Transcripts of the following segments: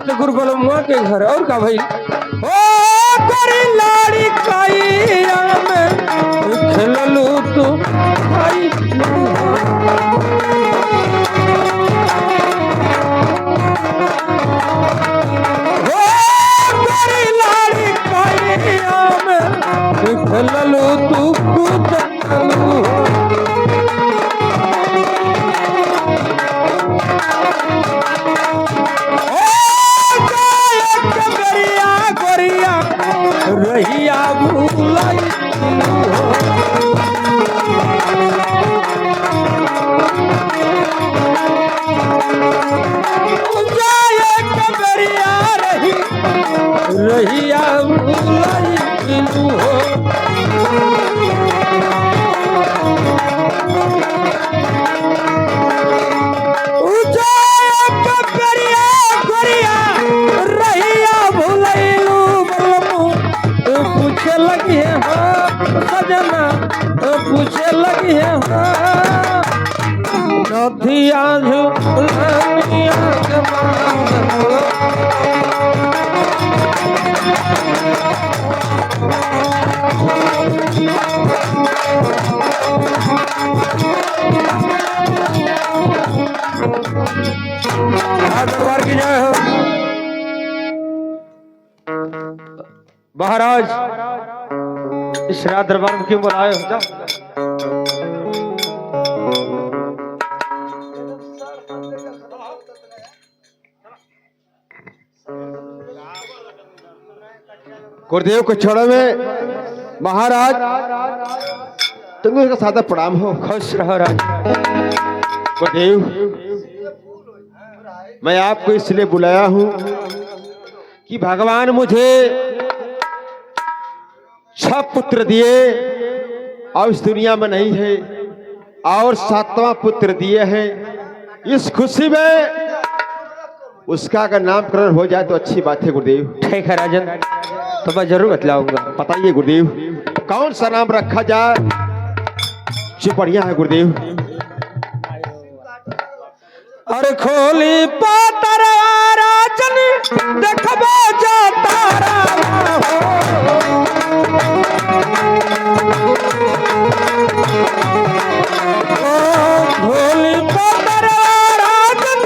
मस्त गुरु बलमुआ के घर और का भाई ओ करी लाड़ी काइया में खेललू तू भाई ओ करी लाड़ी काइया में खेललू तू कूदलू रहिया भूलाई कबरिया रहिया भूलाई सजना पूछे लगी है नदिया झूलनिया के दरबार की जय हो महाराज इस रात दरबार में क्यों बुलाए हो जाओ गुरुदेव को छोड़ो में महाराज तुम्हें उसका सादा प्रणाम हो। खुश रहो राज। गुरुदेव मैं आपको इसलिए बुलाया हूं कि भगवान मुझे 6 पुत्र दिए और इस दुनिया में नहीं है और 7वां पुत्र दिए हैं। इस खुशी में उसका अगर नामकरण हो जाए तो अच्छी बात है गुरुदेव। ठीक है राजन तो मैं जरूर बतलाऊंगा। बताइए गुरुदेव कौन सा नाम रखा जाए जो बढ़िया है गुरुदेव। अरे खोली पातर राजन देखबो जा तारा भोली पातर राजन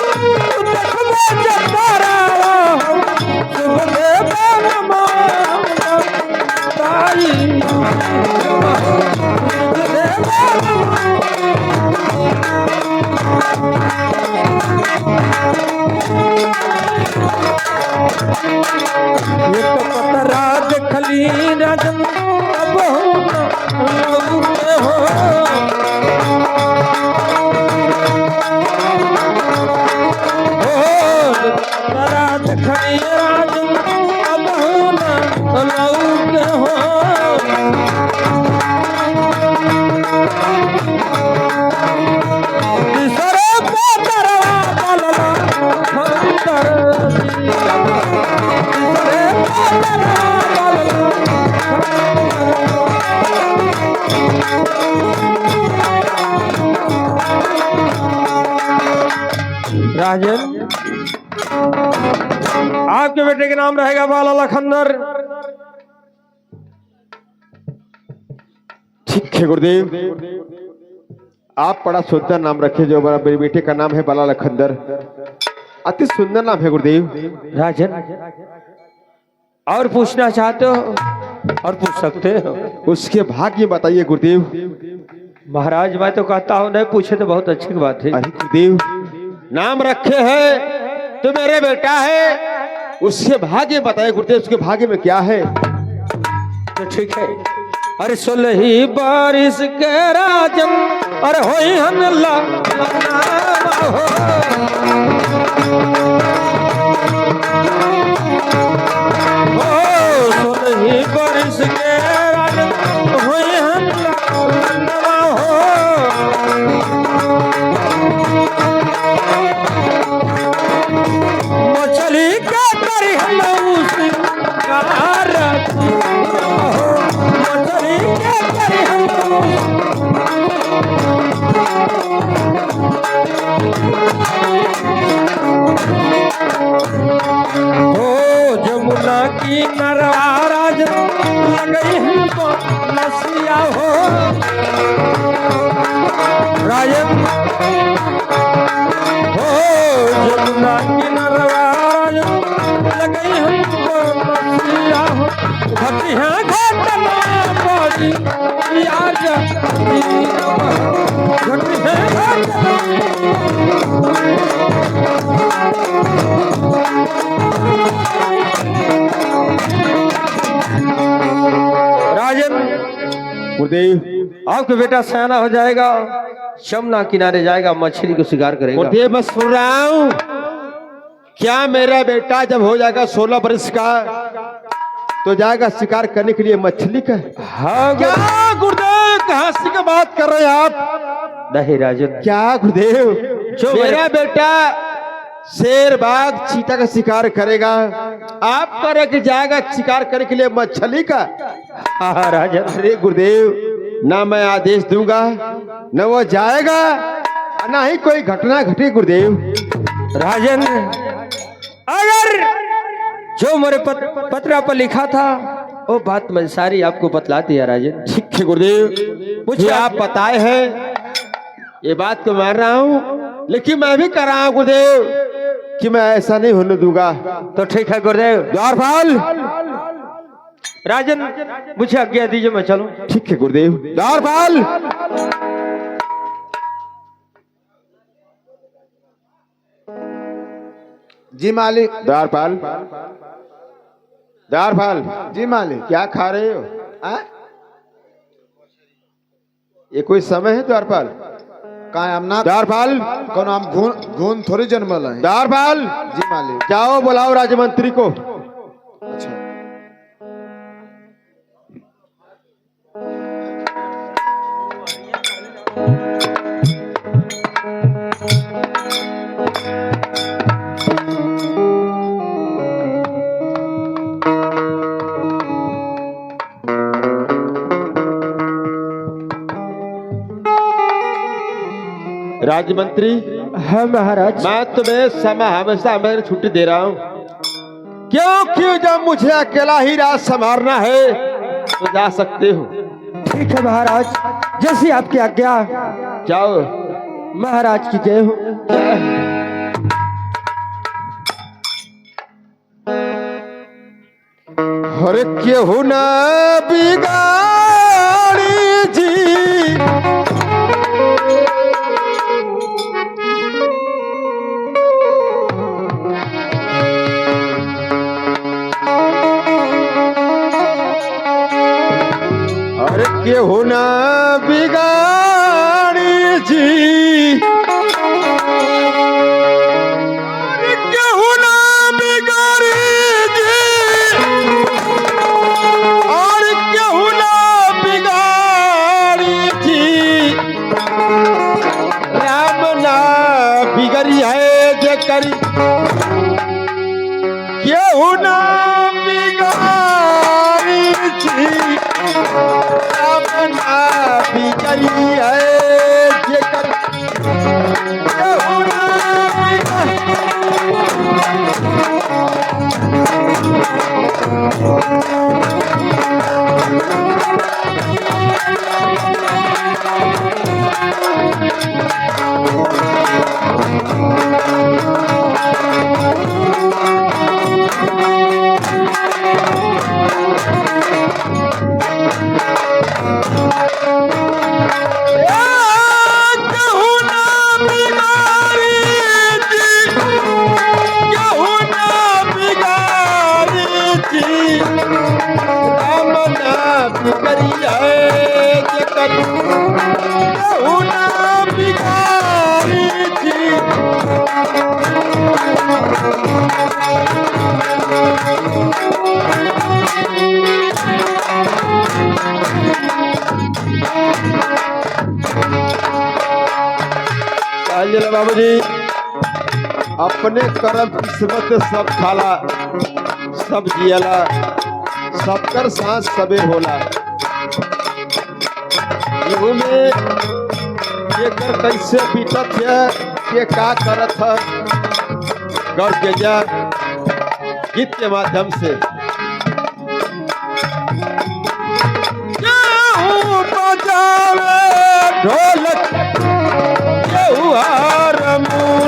देखबो जा तारा सुबह बनवा ताई ये तो पतरा देखली राजन अब हो पतरा देखली राजन अब हो सरे पतरा बलला राजन आपके बेटे के नाम रहेगा बाला लखंदर। ठीक है गुरुदेव आप बड़ा सुंदर नाम रखे जो मेरे बेटे का नाम है बाला लखंदर। अति सुंदर नाम है गुरुदेव। राजन और पूछना चाहते हो और पूछ सकते हो। उसके भाग्य बताइए गुरुदेव। महाराज मैं तो कहता हूँ नहीं पूछे तो बहुत अच्छी बात है। अरे गुरुदेव नाम रखे हैं तो मेरे बेटा है उसके भाग्य बताइए गुरुदेव। उसके भाग्य में क्या है। तो ठीक है। अरे 16 बारिश के राजन अरे होई हनला हो 16 बारिश के राजन होई हनला मछली का करी हलूसी की यार घटी है राजन। गुरुदेव आपका बेटा सयाना हो जाएगा, यमुना किनारे जाएगा, मछली को शिकार करेगा। गुरुदेव मैं सुन रहा हूँ, क्या मेरा बेटा जब हो जाएगा 16 वर्ष का तो जाएगा शिकार करने के लिए मछली का? हाँ क्या गुरुदेव, कहाँ से की बात कर रहे हैं आप? नहीं राजन, क्या गुरुदेव, जो मेरा बेटा शेर बाघ चीता का शिकार करेगा, आप कह रहे कि जाएगा शिकार करने के लिए मछली का? हाँ राजन। अरे गुरुदेव, ना मैं आदेश दूंगा न वो जाएगा, ना ही कोई घटना घटी। गुरुदेव राजन, अगर जो मेरे पत्रा पर लिखा था वो बात मैं सारी आपको बतला दिया राजन। ठीक है गुरुदेव, मुझे आप बताए हैं, ये बात को मान रहा हूँ, लेकिन मैं भी कर रहा हूँ गुरुदेव कि मैं ऐसा नहीं होने दूंगा। तो ठीक है गुरुदेव। द्वारपाल, राजन मुझे आज्ञा दीजिए, मैं चलूं। ठीक है गुरुदेव। द्वारपाल, जी मालिक। द्वारपाल, द्वारपाल, जी मालिक। क्या खा रहे हो? आ? ये कोई समय है द्वारपाल? काय हमना द्वारपाल, कौन हम घून थोड़ी जन्मल है। द्वारपाल, जी मालिक। जाओ बुलाओ राजमंत्री को। अच्छा। राजमंत्री, हाँ महाराज। मैं तुम्हें समय हमेशा हमें छुट्टी दे रहा हूँ, क्योंकि जब मुझे अकेला ही राज संभालना है तो जा सकते हो। ठीक है महाराज, जैसी आपकी आज्ञा। जाओ। महाराज की जय हो। हर केहू न बिगाड़ी जी, हर केहू न बिगाड़ी जी, हर केहू न बिगाड़ी जी, और केहू न बिगाड़ी जी, राम ना बिगड़ी है जे करी, केहू न बिगाड़ी जी, राम ना बिगड़ी है जे करी, केहू न बिगाड़ी। केहू न बिगाड़ी जी, केहू न बिगाड़ी जी, राम ना बिगड़ी है जे करी, केहू न बिगाड़ी जी। चलो बाबूजी, अपने कर्म किस्मत सब खाला, सब जियला, सबकर सांस सबे होला। इहू में एकर कैसे बीतत है, के का करत है, गौर के जा गीत के माध्यम से। केहू बजावे ढोलक, केहू हारमोनिया,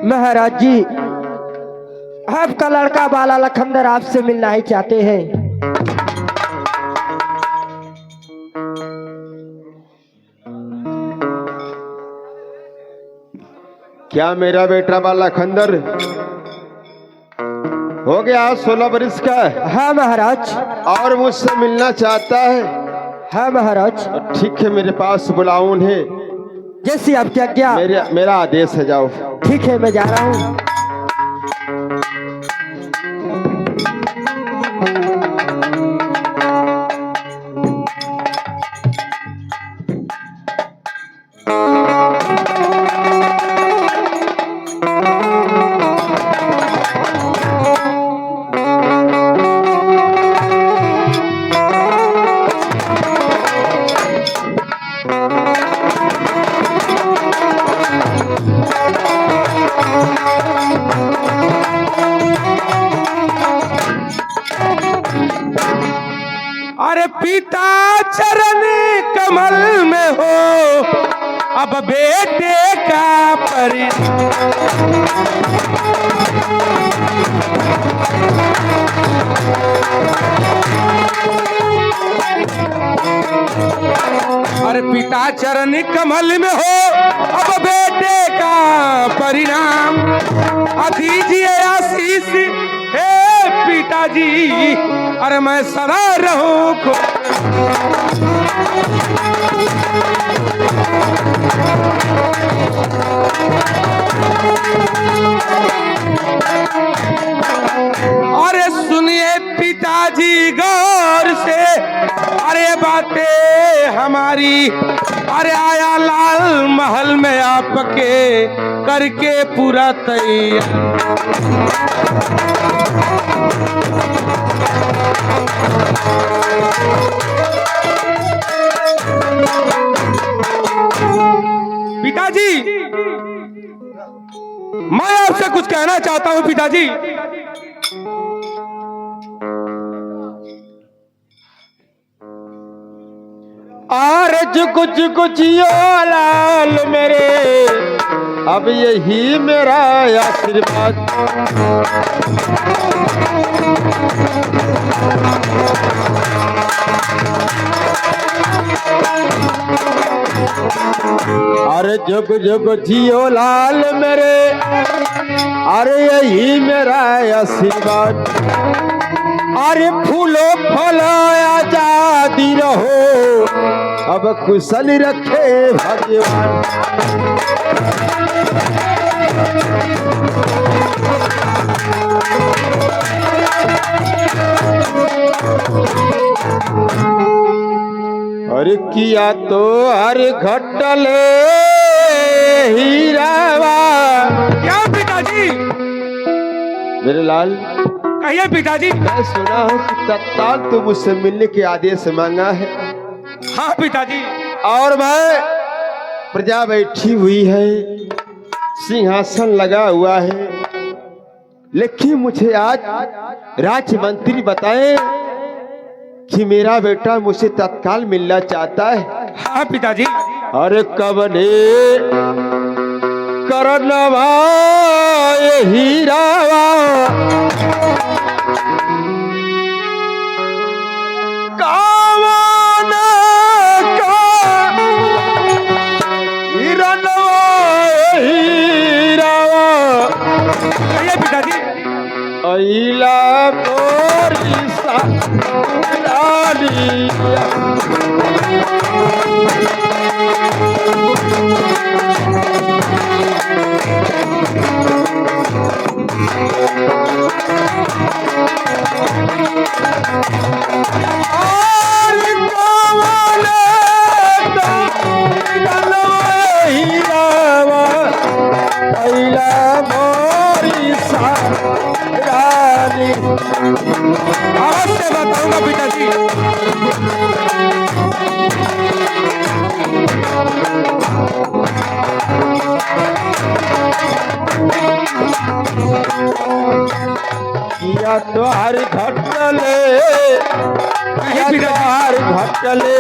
महाराज जी, आपका लड़का बाला लखनदर आपसे मिलना ही चाहते हैं। क्या मेरा बेटा बाला खंदर हो गया 16 बरस का हाँ महाराज। और मुझसे मिलना चाहता है? हाँ महाराज। ठीक है, मेरे पास बुलाओ उन्हें। जैसी आपकी आज्ञा। मेरा आदेश है, जाओ। ठीक है, मैं जा रहा हूँ। अरे पिता चरण कमल में हो, अब बेटे का अरे पिता चरण कमल में हो, अब बेटे का परिणाम। दीजिए आशीष हे पिताजी, अरे मैं सदा रहूं अरे सुनिए पिताजी गौर से, अरे बातें हमारी। अरे आया लाल महल में आपके करके पूरा तैयार। पिताजी, मैं आपसे कुछ कहना चाहता हूं पिताजी। आरे जुग जुग जियो लाल मेरे, अब यही मेरा आशीर्वाद। अरे जुग जुग जियो लाल मेरे, अरे यही मेरा आशीर्वाद। अरे फूलो फलो आजादी रहो, अब कुशल रखे भगवान। अरे किया तो हर घटले हीरावा। क्या पिताजी? मेरे लाल कहिए पिताजी। मैं सुना हूँ कि तत्काल तुम मुझसे मिलने के आदेश मांगा है। हाँ पिताजी। और मैं प्रजा बैठी हुई है, सिंहासन लगा हुआ है, लेकिन मुझे आज राज्य मंत्री बताए कि मेरा बेटा मुझसे तत्काल मिलना चाहता है। हाँ पिताजी। अरे कबने करनवा ये हीरावा, कावन का हिरनवा हीरावा। कहिए पिताजी। अइला तोरी सा अवश्य बताऊंगा पिताजी। किया द्वार घटले, किया द्वार घटले,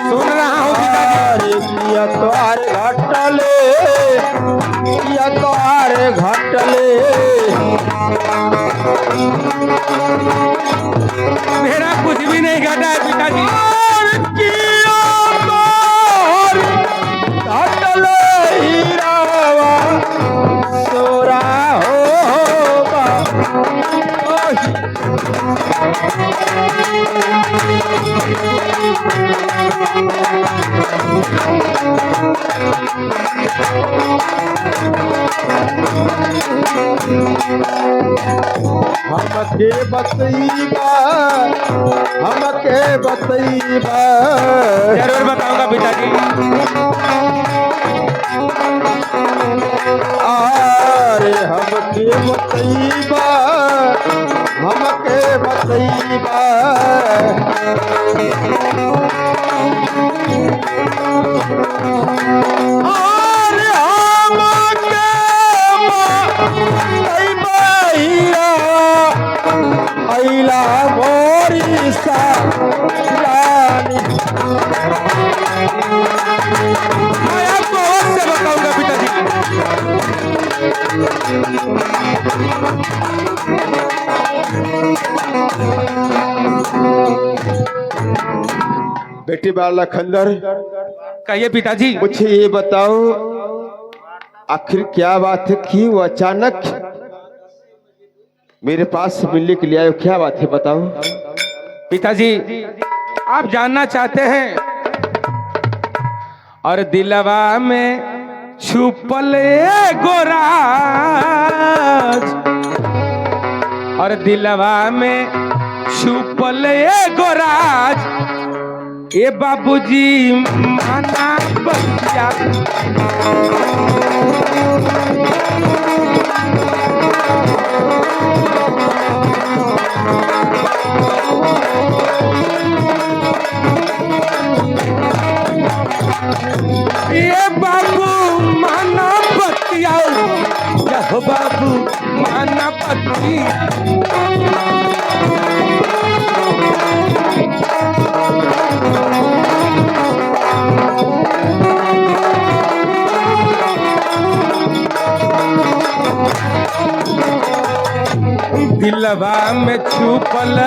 सुन रहा हूँ पिताजी। किया द्वार घटले, किया द्वार घटले, मेरा कुछ भी नहीं घटा है पिताजी। हमके बतईबा, हमके बतईबा, जरूर बताऊंगा पिताजी। अरे हमके बतईबा, हमके बतईबा, अरे हमके बतईबा, अइला मोरी सा रानी। मैं आपको अवश्य बताऊंगा पिताजी। बेटी बाला खंडर, कहिए पिताजी। मुझे ये बताओ आखिर क्या बात है, क्यों अचानक मेरे पास मिलने के लिए आए हो? क्या बात है बताओ। पिताजी आप जानना चाहते हैं और दिलवा में छुपल गोराज, और दिलवा में छुपल गोराज, ए बाबूजी माना बतिया। ये बाबू माना बतिया, यह बाबू माना बतिया। दिलवा में छुपल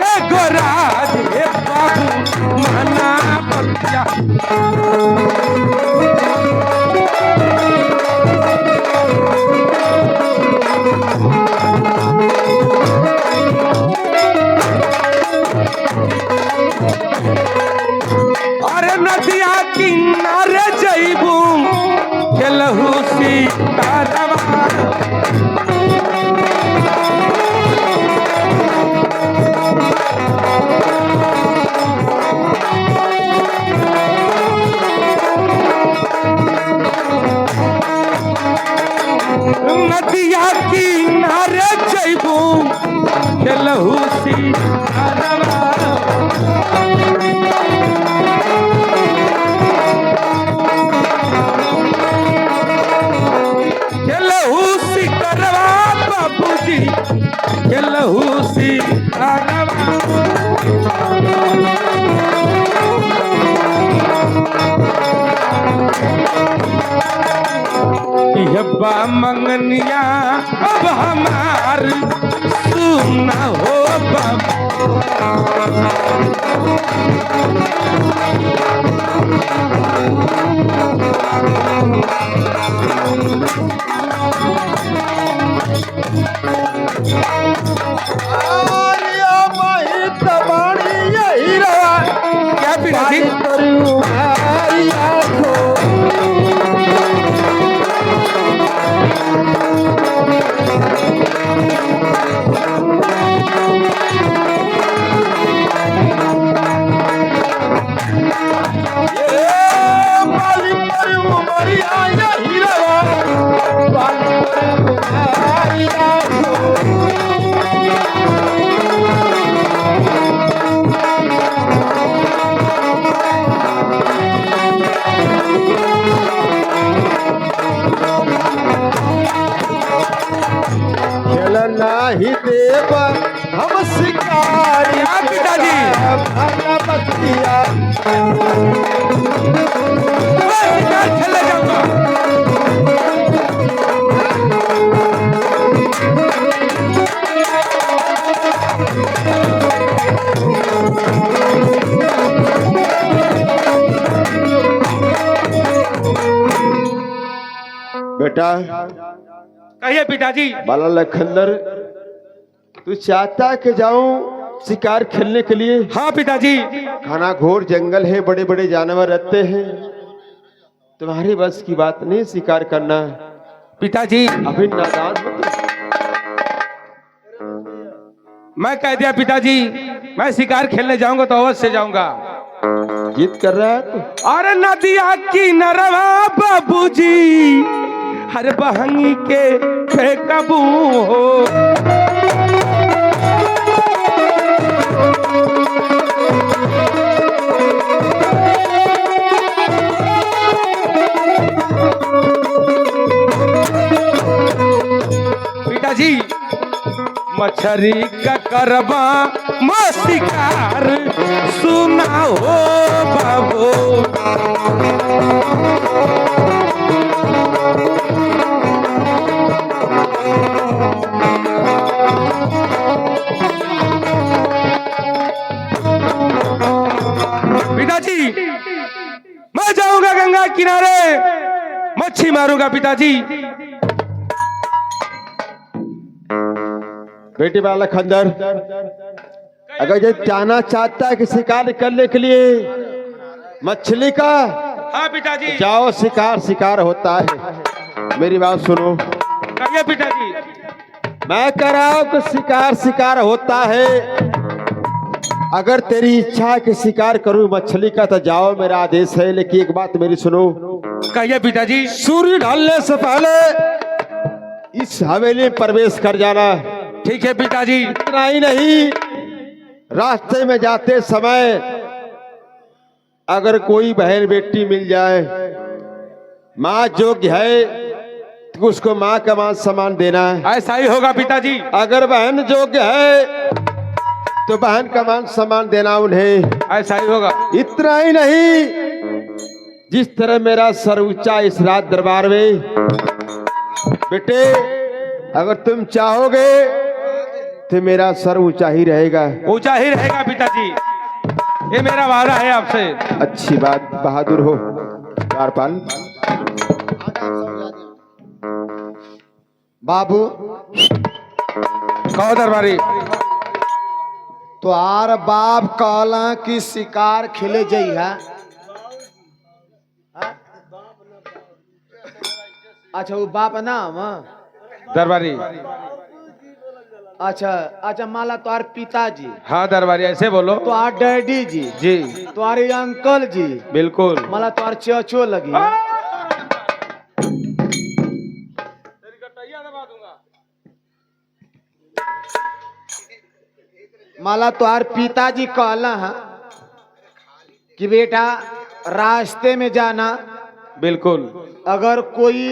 एगो राज, हे बाबू माना बतिया। अरे नदिया किनारे जइबू खेलहू सीतारवा, नदिया किनारे जइबू खेलहू सीतारवा। खेलहू सीतारवा बाबूजी, खेलहू सीतारवा। यब्बा मंगनिया अब हमार सुना हो बाबू। क्या पिताजी? बारी हाँ पिताजी। भाला बतिया मैं शिकार खेलने जाऊंगा। बेटा कहिए पिताजी। बाला लखनदर, तू चाहता है कि जाऊं शिकार खेलने के लिए? हाँ पिताजी। घना घोर जंगल है, बड़े बड़े जानवर रहते हैं, तुम्हारी बस की बात नहीं शिकार करना। पिताजी अभी नादान हो तुम। मैं कह दिया पिताजी, मैं शिकार खेलने जाऊंगा तो अवश्य जाऊंगा। जिद कर रहा है तू? अरे नदिया की नरवा बाबूजी, हर बहंगी के बेकाबू हो। पिताजी मछरी का करबा मैं शिकार सुना हो बाबू। पिताजी मैं जाऊंगा गंगा किनारे, मच्छी मारूंगा पिताजी। बेटी बाला खंदर, अगर ये जाना चाहता है कि शिकार करने के लिए मछली का, हाँ पिताजी। जाओ शिकार शिकार होता है। मेरी बात सुनो, कहिए पिताजी। मैं कह रहा हूं कि शिकार शिकार होता है। अगर तेरी इच्छा है कि शिकार करूं मछली का तो जाओ, मेरा आदेश है। लेकिन एक बात मेरी सुनो, कहिए पिताजी। सूर्य ढलने से पहले इस हवेली में प्रवेश कर जाना। ठीक है पिताजी। इतना ही नहीं, रास्ते में जाते समय अगर कोई बहन बेटी मिल जाए, माँ योग्य है तो उसको माँ का मान सम्मान देना है। ऐसा ही होगा पिताजी। अगर बहन योग्य है तो बहन का मान सम्मान देना उन्हें। ऐसा ही होगा। इतना ही नहीं, जिस तरह मेरा सर ऊंचा इस रात दरबार में, बेटे अगर तुम चाहोगे तो मेरा सर ऊंचा ही रहेगा। ऊंचा ही रहेगा पिताजी, ये मेरा वादा है आपसे। अच्छी बात, बहादुर हो द्वारपाल। बाबू कहो दरबारी। तो आर बाप कहला कि शिकार खेले जइहा। अच्छा वो बाप नाम? दरबारी। अच्छा अच्छा, माला तुम्हारे पिताजी, हाँ दरबारी ऐसे बोलो। तुम्हारे डैडी जी, जी तुम्हारे अंकल जी, बिल्कुल। माला तुम्हारे चचो लगी। माला तुम्हारे पिताजी कहला है कि बेटा रास्ते में जाना, बिल्कुल। अगर कोई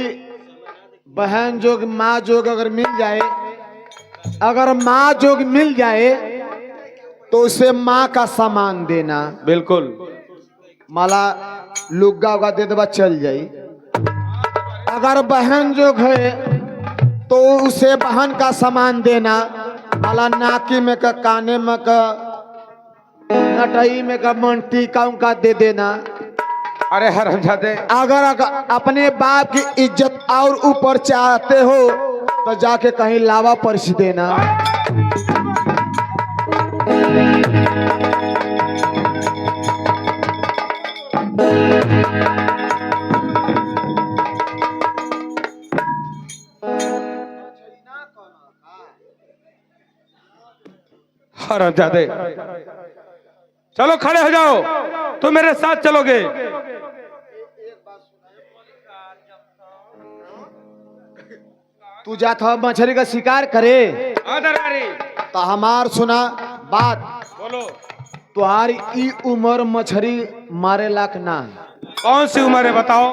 बहन जोग माँ जोग अगर मिल जाए, अगर माँ जोग मिल जाए तो उसे माँ का सामान देना। बिल्कुल। माला लुग्गा उगा दे देवा चल जाई। अगर बहन जोग है तो उसे बहन का सामान देना। माला नाकी में का, काने में का, नटई में का, मंटी का उनका दे देना। अरे हरामजादे। अगर अपने बाप की इज्जत और ऊपर चाहते हो तो जाके कहीं लावा परस देना। हरामजादे, चलो खड़े हो जाओ, तुम मेरे साथ चलोगे। तू जाता मछली का शिकार करे दरबारी। तो हमार सुना बात। बोलो। तुम्हारी ई उम्र मछली मारे लाख ना। कौन सी उम्र है बताओ।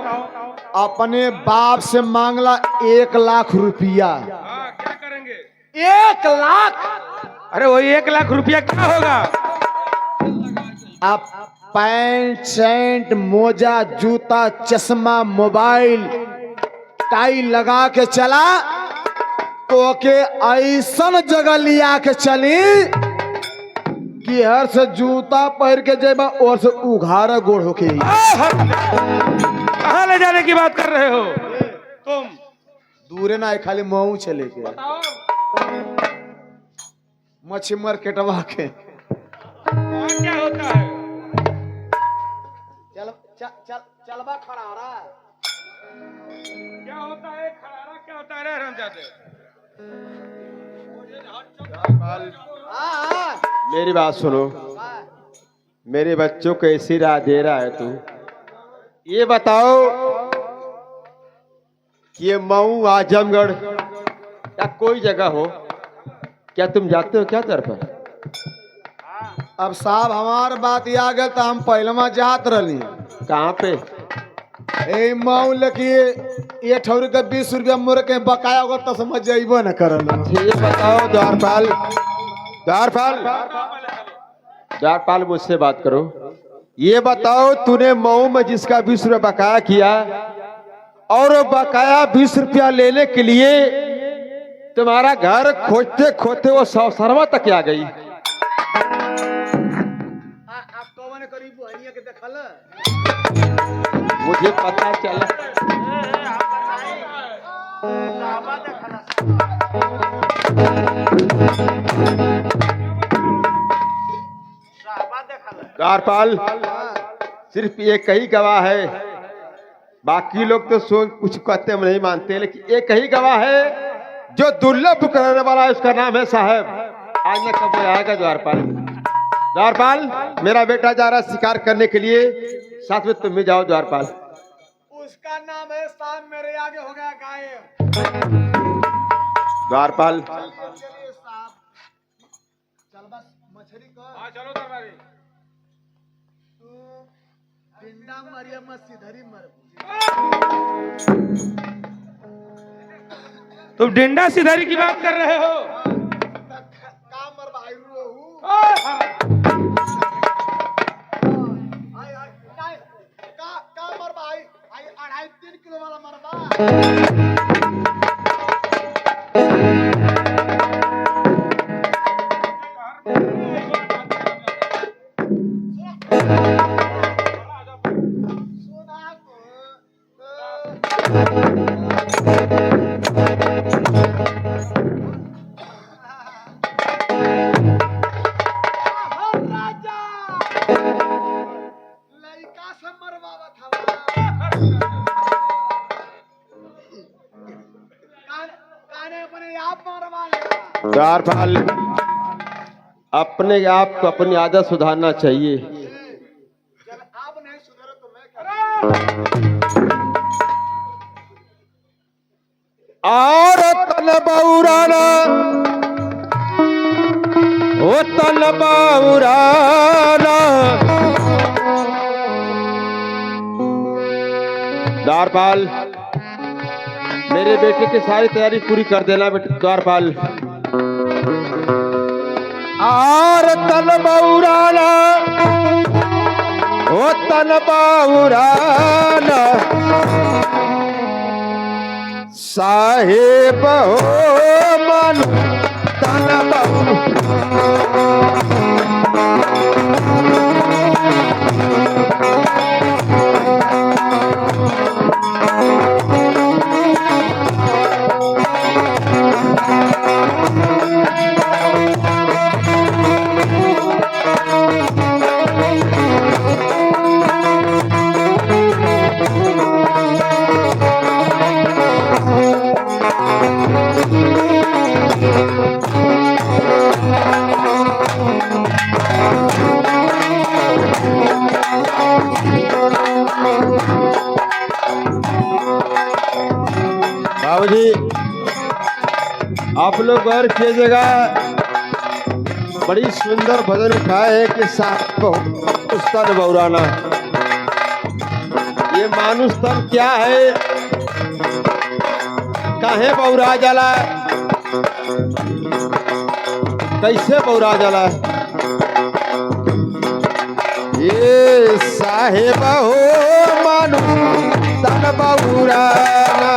अपने बाप से मांगला 1 लाख रुपया। क्या करेंगे? 1 लाख अरे वही 1 लाख रुपया क्या होगा? आप पैंट शर्ट मोजा जूता चश्मा मोबाइल टाई लगा के चला तो के ऐसन जगह लिया के चली कि हर से जूता पहन के जेबा और से उघारा गोड़ होके कहाँ ले जाने की बात कर रहे हो तुम? दूरे ना खाली मऊ चले के मच्छी मार्केटवा के वहाँ क्या होता है? चलबा खड़ा हो रहा क्या होता है खरारा? क्या होता है रे हरामजादे? मेरी बात सुनो, मेरे बच्चों को ऐसी राह दे रहा है तू। ये बताओ कि ये मऊ आजमगढ़ या कोई जगह हो, क्या तुम जाते हो क्या तरफ? अब साहब हमार बात ये आ गया तो हम पहलमा जात रही कहाँ पे? ए मऊ लखिए ये ठौर के 20 रुपया मोर के बकाया होगा तो समझ जाइबो न करल। ये बताओ द्वारपाल, द्वारपाल मुझसे बात करो। ये बताओ तूने मऊ में जिसका 20 रुपया बकाया किया और वो बकाया 20 रुपया लेने के लिए तुम्हारा घर खोजते खोजते वो सौसरवा तक आ गई। मुझे पता चला द्वारपाल सिर्फ एक ही गवाह है, बाकी लोग तो सोच कुछ कहते हम नहीं मानते, लेकिन एक ही गवाह है जो दुर्लभ कराने वाला है, उसका नाम है साहब। आज न कब वो आएगा द्वारपाल। द्वारपाल मेरा बेटा जा रहा शिकार करने के लिए, साथ में तुम भी जाओ द्वारपाल। उसका नाम है साहब, मेरे आगे हो गया गायब। द्वारपाल चलिए साहब, चल बस मछली कर। हाँ चलो दरबारी। तू डिंडा मारिया मत सीधरी मर। तुम डिंडा सिधारी की बात कर रहे हो? का मर भाई रोहू। का मर भाई, आई 2.5-3 किलो वाला मरबा। द्वारपाल अपने आप को अपनी आदत सुधारना चाहिए। जब आप नहीं सुधरे तो मैं और तन बौराना, ओ तन बौराना। द्वारपाल मेरे बेटे की सारी तैयारी पूरी कर देना बेटे द्वारपाल। और तन बौराना, ओ तन बौराना। साहेब हो मन तन बाबूजी आप लोग गौर कीजिएगा, बड़ी सुंदर भजन उठाए है कि तन बौराना। ये मानुष तन क्या है, काहे बौरा जाला? कैसे बौरा जला ये साहेब हो मानो तन बौराना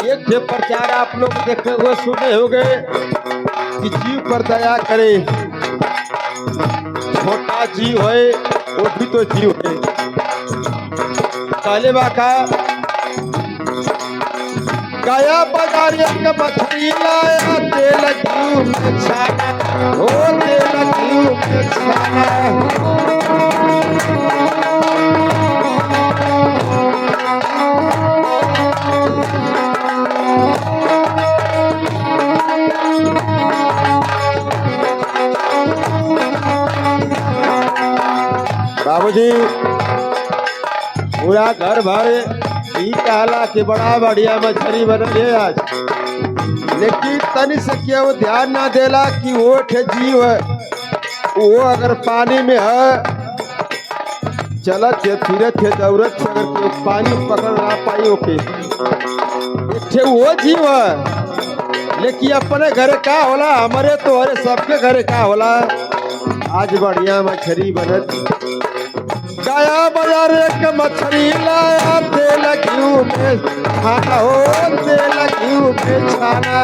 एक जो प्रचार आप लोग देखे हुए सुने होंगे कि जीव पर दया करे, छोटा जीव है वो भी तो जीव है। पहले बाका गया बाजार एक मछली लाया तेल घी में छाना, ओ तेल घी में छाना। बाबूजी पूरा घर भर ही कहला कि बड़ा बढ़िया मछली बनल है आज, लेकिन तनि से क्यों ध्यान ना देला कि वो ठे जीव है, वो अगर पानी में है चलत थे फिरत थे दौड़त थे, अगर कोई पानी पकड़ ना पाई ओके ठे वो जीव है। लेकिन अपने घरे का होला, हमारे तो अरे सबके घरे का होला। आज बढ़िया मछली बनत गया बाजार एक मछली लाया तेल घी में छाना, हो तेल घी में छाना।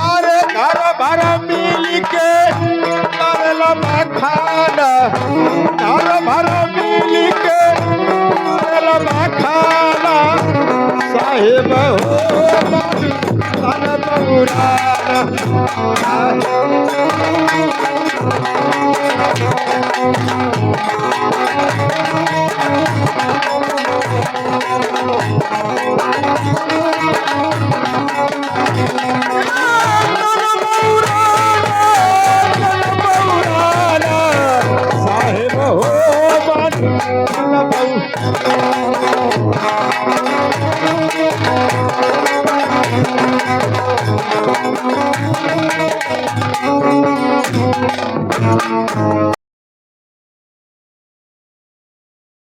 अरे घर भर मिल के करला खाना, घर भर मिल के करला खाना, साहेब हो तन बौराना।